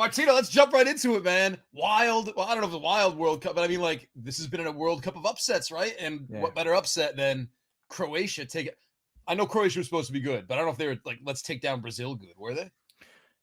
Martino, let's jump right into it, man. Wild. Well, I don't know if the wild World Cup, but I mean, like, this has been in a World Cup of upsets, right? And Yeah. what better upset than Croatia take it? I know Croatia was supposed to be good, but I don't know if they were like, let's take down Brazil good. Were they?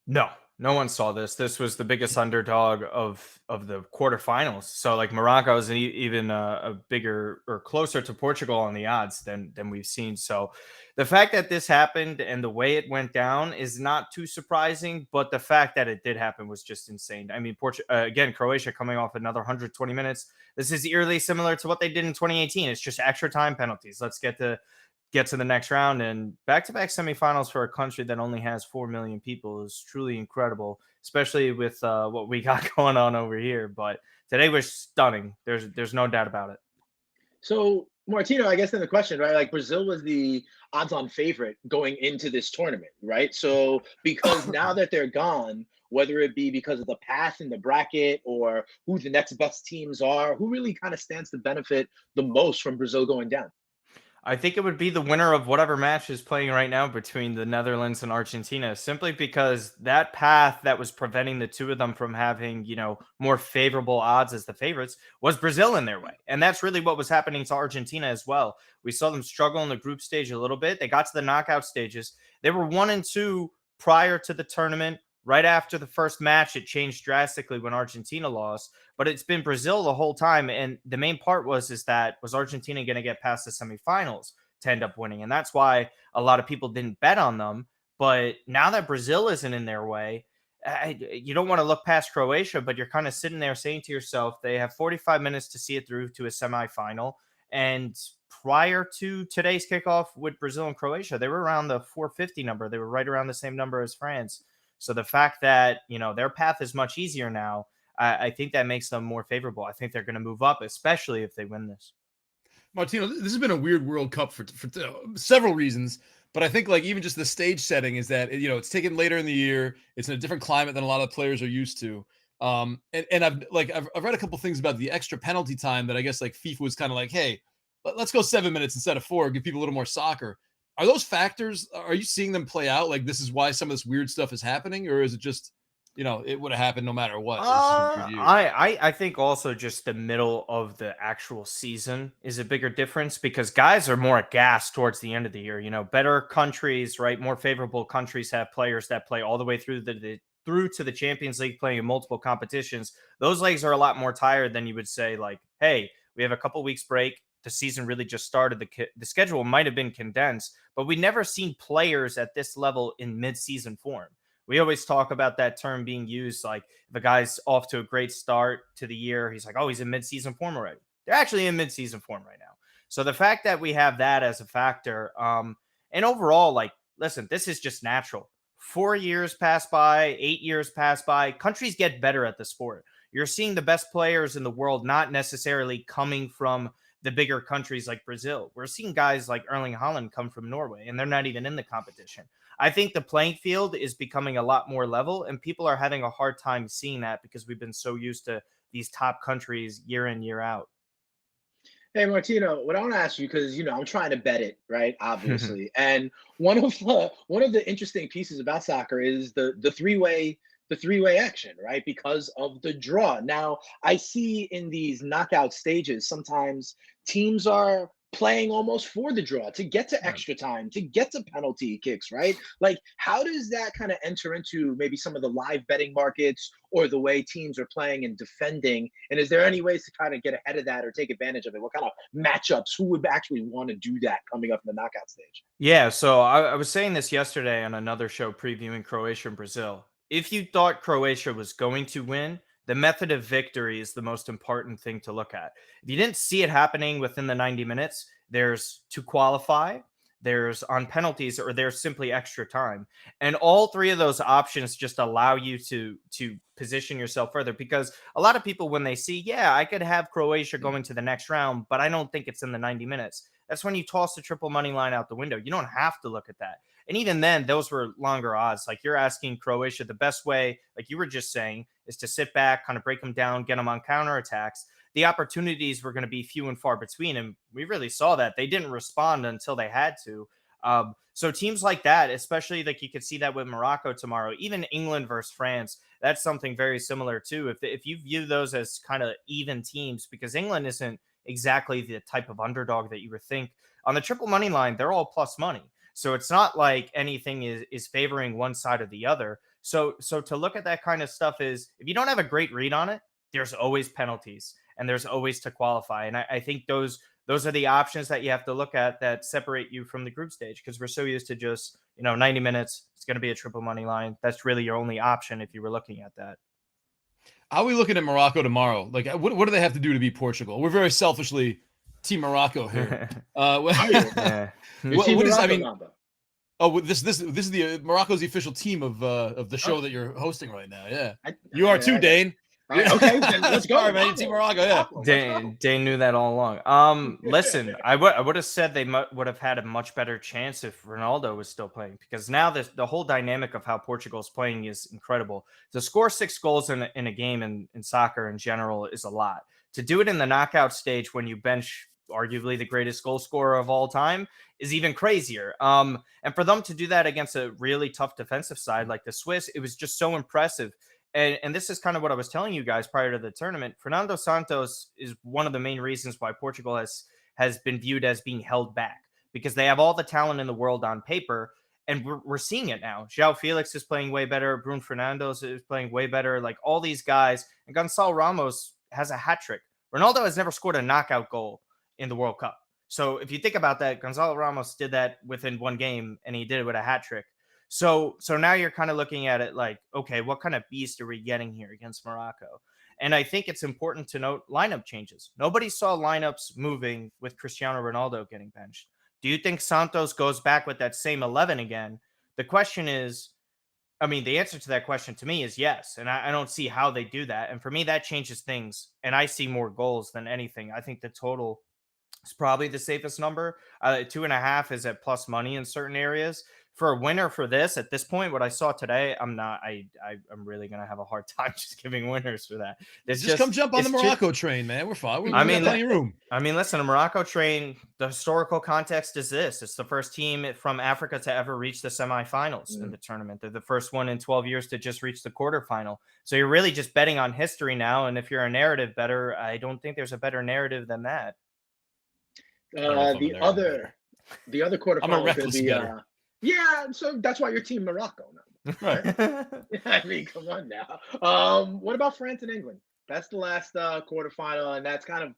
No, no one saw this. This was the biggest underdog of the quarterfinals. So like Morocco is even a bigger or closer to Portugal on the odds than we've seen. So the fact that this happened and the way it went down is not too surprising, but the fact that it did happen was just insane. I mean, again, Croatia coming off another 120 minutes. This is eerily similar to what they did in 2018. It's just extra time penalties. Let's get to the next round, and back-to-back semifinals for a country that only has 4 million people is truly incredible, especially with what we got going on over here. But today was stunning. There's no doubt about it. So, Martino, I guess then the question, right? Like Brazil was the odds-on favorite going into this tournament, right? So, because now that they're gone, whether it be because of the path in the bracket or who the next best teams are, who really kind of stands to benefit the most from Brazil going down? I think it would be the winner of whatever match is playing right now between the Netherlands and Argentina, simply because that path that was preventing the two of them from having, more favorable odds as the favorites was Brazil in their way. And that's really what was happening to Argentina as well. We saw them struggle in the group stage a little bit. They got to the knockout stages. They were 1-2 prior to the tournament. Right after the first match, it changed drastically when Argentina lost, but it's been Brazil the whole time. And the main part was Argentina going to get past the semifinals to end up winning? And that's why a lot of people didn't bet on them. But now that Brazil isn't in their way, you don't want to look past Croatia, but you're kind of sitting there saying to yourself, they have 45 minutes to see it through to a semifinal. And prior to today's kickoff with Brazil and Croatia, they were around the 450 number. They were right around the same number as France. So the fact that, their path is much easier now, I think that makes them more favorable. I think they're going to move up, especially if they win this. Martino, this has been a weird World Cup for several reasons, but I think like even just the stage setting is that it's taken later in the year. It's in a different climate than a lot of players are used to. And I've read a couple things about the extra penalty time that I guess like FIFA was kind of like, hey, let's go 7 minutes instead of 4, give people a little more soccer. Are those factors? Are you seeing them play out? Like this is why some of this weird stuff is happening, or is it just it would have happened no matter what? I think also just the middle of the actual season is a bigger difference because guys are more gassed towards the end of the year. Better countries, right? More favorable countries have players that play all the way through through to the Champions League, playing in multiple competitions. Those legs are a lot more tired than you would say. Like, hey, we have a couple weeks break. The season really just started. The schedule might have been condensed, but we never seen players at this level in mid-season form. We always talk about that term being used, like if a guy's off to a great start to the year, he's like, oh, he's in mid-season form already. They're actually in mid-season form right now. So the fact that we have that as a factor, and overall, like, listen, this is just natural. 4 years pass by, 8 years pass by. Countries get better at the sport. You're seeing the best players in the world not necessarily coming from the bigger countries like Brazil. We're seeing guys like Erling Haaland come from Norway, and they're not even in the competition. I think the playing field is becoming a lot more level, and people are having a hard time seeing that because we've been so used to these top countries year in, year out. Hey Martino, what I want to ask you, because I'm trying to bet it, right? Obviously, and one of the interesting pieces about soccer is the three-way action, right? Because of the draw. Now, I see in these knockout stages sometimes teams are playing almost for the draw to get to extra time, to get to penalty kicks, right? Like, how does that kind of enter into maybe some of the live betting markets or the way teams are playing and defending? And is there any ways to kind of get ahead of that or take advantage of it? What kind of matchups? Who would actually want to do that coming up in the knockout stage? Yeah, so I was saying this yesterday on another show previewing Croatia and Brazil. If you thought Croatia was going to win, the method of victory is the most important thing to look at. If you didn't see it happening within the 90 minutes, there's to qualify, there's on penalties, or there's simply extra time. And all three of those options just allow you to position yourself further, because a lot of people, when they see, yeah, I could have Croatia going to the next round, but I don't think it's in the 90 minutes. That's when you toss the triple money line out the window. You don't have to look at that. And even then, those were longer odds. Like, you're asking Croatia, the best way, like you were just saying, is to sit back, kind of break them down, get them on counterattacks. The opportunities were going to be few and far between. And we really saw that. They didn't respond until they had to. So teams like that, especially like you could see that with Morocco tomorrow, even England versus France, that's something very similar too. If you view those as kind of even teams, because England isn't exactly the type of underdog that you would think on the triple money line, they're all plus money. So it's not like anything is favoring one side or the other. So to look at that kind of stuff is, if you don't have a great read on it, there's always penalties and there's always to qualify. And I think those are the options that you have to look at that separate you from the group stage, because we're so used to just, 90 minutes, it's going to be a triple money line. That's really your only option if you were looking at that. How are we looking at Morocco tomorrow? Like, what do they have to do to beat Portugal? We're very selfishly Team Morocco here. Yeah. What is? I mean, oh, this is the Morocco's the official team of the show that you're hosting right now. Yeah, you are too, Dane. Right, okay, then let's go. Sorry, man. Team Morocco, yeah. Dane knew that all along. Listen, I would have said they would have had a much better chance if Ronaldo was still playing, because now the whole dynamic of how Portugal is playing is incredible. To score 6 goals in a game in soccer in general is a lot. To do it in the knockout stage when you bench arguably the greatest goal scorer of all time is even crazier. And for them to do that against a really tough defensive side like the Swiss, it was just so impressive. And this is kind of what I was telling you guys prior to the tournament. Fernando Santos is one of the main reasons why Portugal has been viewed as being held back, because they have all the talent in the world on paper, and we're seeing it now. João Felix is playing way better. Bruno Fernandes is playing way better. Like all these guys, and Gonçalo Ramos has a hat trick. Ronaldo has never scored a knockout goal in the World Cup. So if you think about that, Gonçalo Ramos did that within one game, and he did it with a hat trick. So now you're kind of looking at it like, okay, what kind of beast are we getting here against Morocco? And I think it's important to note lineup changes. Nobody saw lineups moving with Cristiano Ronaldo getting benched. Do you think Santos goes back with that same 11 again? The question is, I mean, the answer to that question to me is yes. And I don't see how they do that. And for me, that changes things. And I see more goals than anything. I think the total is probably the safest number. 2.5 is at plus money in certain areas. For a winner for this at this point, what I saw today, I'm really gonna have a hard time just giving winners for that. Just come jump on the Morocco train, man. We're fine. We got plenty of room. I mean, listen, a Morocco train. The historical context is this: it's the first team from Africa to ever reach the semifinals in the tournament. They're the first one in 12 years to just reach the quarterfinal. So you're really just betting on history now. And if you're a narrative better, I don't think there's a better narrative than that. The other quarterfinal I'm a reckless better. Yeah, so that's why you're Team Morocco now. Right. I mean, come on now. What about France and England? That's the last quarterfinal, and that's kind of,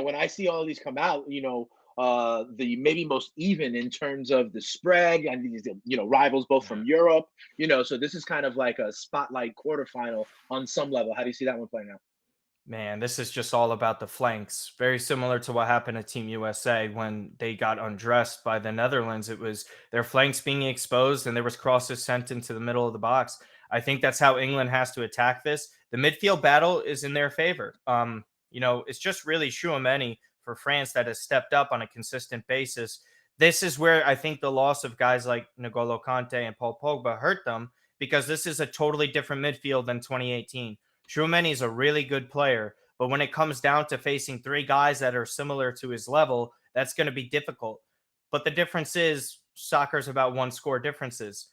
when I see all these come out, the maybe most even in terms of the spread, and these, rivals both from Europe, so this is kind of like a spotlight quarterfinal on some level. How do you see that one playing out? Man, this is just all about the flanks. Very similar to what happened to Team USA when they got undressed by the Netherlands. It was their flanks being exposed and there was crosses sent into the middle of the box. I think that's how England has to attack this. The midfield battle is in their favor. It's just really Tchouaméni for France that has stepped up on a consistent basis. This is where I think the loss of guys like N'Golo Kante and Paul Pogba hurt them, because this is a totally different midfield than 2018. Tchouaméni is a really good player, but when it comes down to facing 3 guys that are similar to his level, that's going to be difficult. But the difference is soccer's about 1 score differences,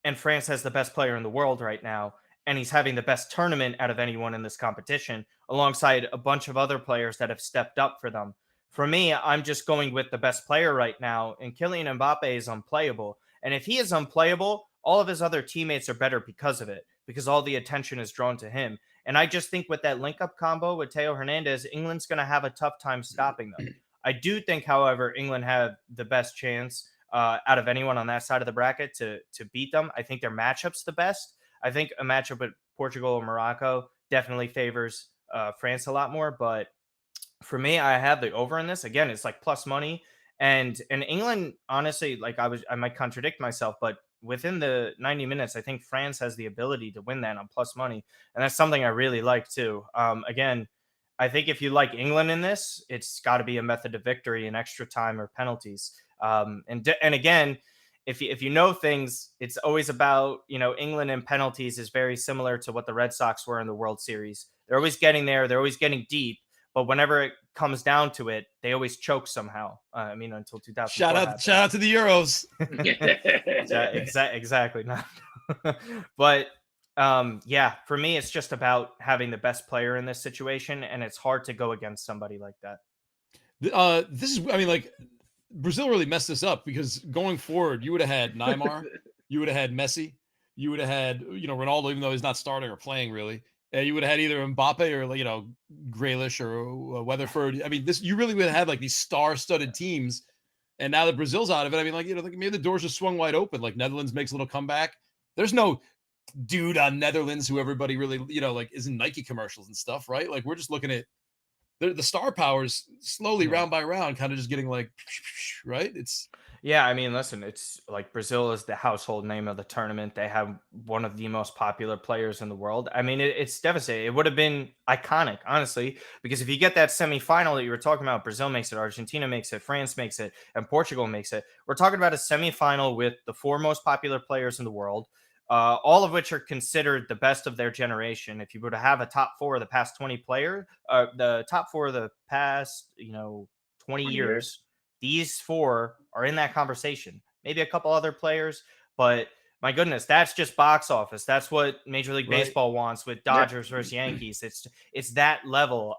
and France has the best player in the world right now, and he's having the best tournament out of anyone in this competition, alongside a bunch of other players that have stepped up for them. For me, I'm just going with the best player right now, and Kylian Mbappe is unplayable. And if he is unplayable, all of his other teammates are better because of it, because all the attention is drawn to him. And I just think with that link-up combo with Theo Hernandez, England's going to have a tough time stopping them. I do think, however, England have the best chance out of anyone on that side of the bracket to beat them. I think their matchup's the best. I think a matchup with Portugal or Morocco definitely favors France a lot more. But for me, I have the over in this. Again, it's like plus money. And England, honestly, like I might contradict myself, but within the 90 minutes, I think France has the ability to win that on plus money. And that's something I really like too. Again, I think if you like England in this, it's got to be a method of victory in extra time or penalties. And again, if you know things, it's always about, England and penalties is very similar to what the Red Sox were in the World Series. They're always getting there. They're always getting deep. But whenever it comes down to it, they always choke somehow. Until 2000. Shout out to the Euros. Exactly. But Yeah, for me, it's just about having the best player in this situation, and it's hard to go against somebody like that. This is, I mean, like Brazil really messed this up because going forward, you would have had Neymar, you would have had Messi, you would have had, Ronaldo, even though he's not starting or playing really. You would have had either Mbappe or Grealish or Weatherford. I mean, this you really would have had like these star-studded teams. And now that Brazil's out of it, I mean, like maybe the doors just swung wide open. Like Netherlands makes a little comeback. There's no dude on Netherlands who everybody really, like is in Nike commercials and stuff, right? Like we're just looking at the star powers slowly Yeah. round by round, kind of just getting like right. It's Yeah, I mean, listen, it's like Brazil is the household name of the tournament. They have one of the most popular players in the world. I mean, it's devastating. It would have been iconic, honestly, because if you get that semifinal that you were talking about, Brazil makes it, Argentina makes it, France makes it, and Portugal makes it. We're talking about a semifinal with the four most popular players in the world, all of which are considered the best of their generation. If you were to have a top four of the past 20 players, the top four of the past, 20 20 years. years, these four are in that conversation. Maybe a couple other players, but my goodness, that's just box office. That's what Major League right. Baseball wants with Yeah. Dodgers versus Yankees. It's that level.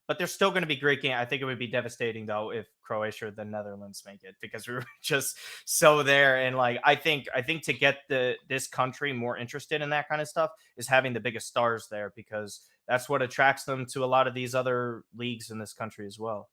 But there's still going to be great game. I think it would be devastating though if Croatia or the Netherlands make it because we were just so there. And like I think to get this country more interested in that kind of stuff is having the biggest stars there because that's what attracts them to a lot of these other leagues in this country as well.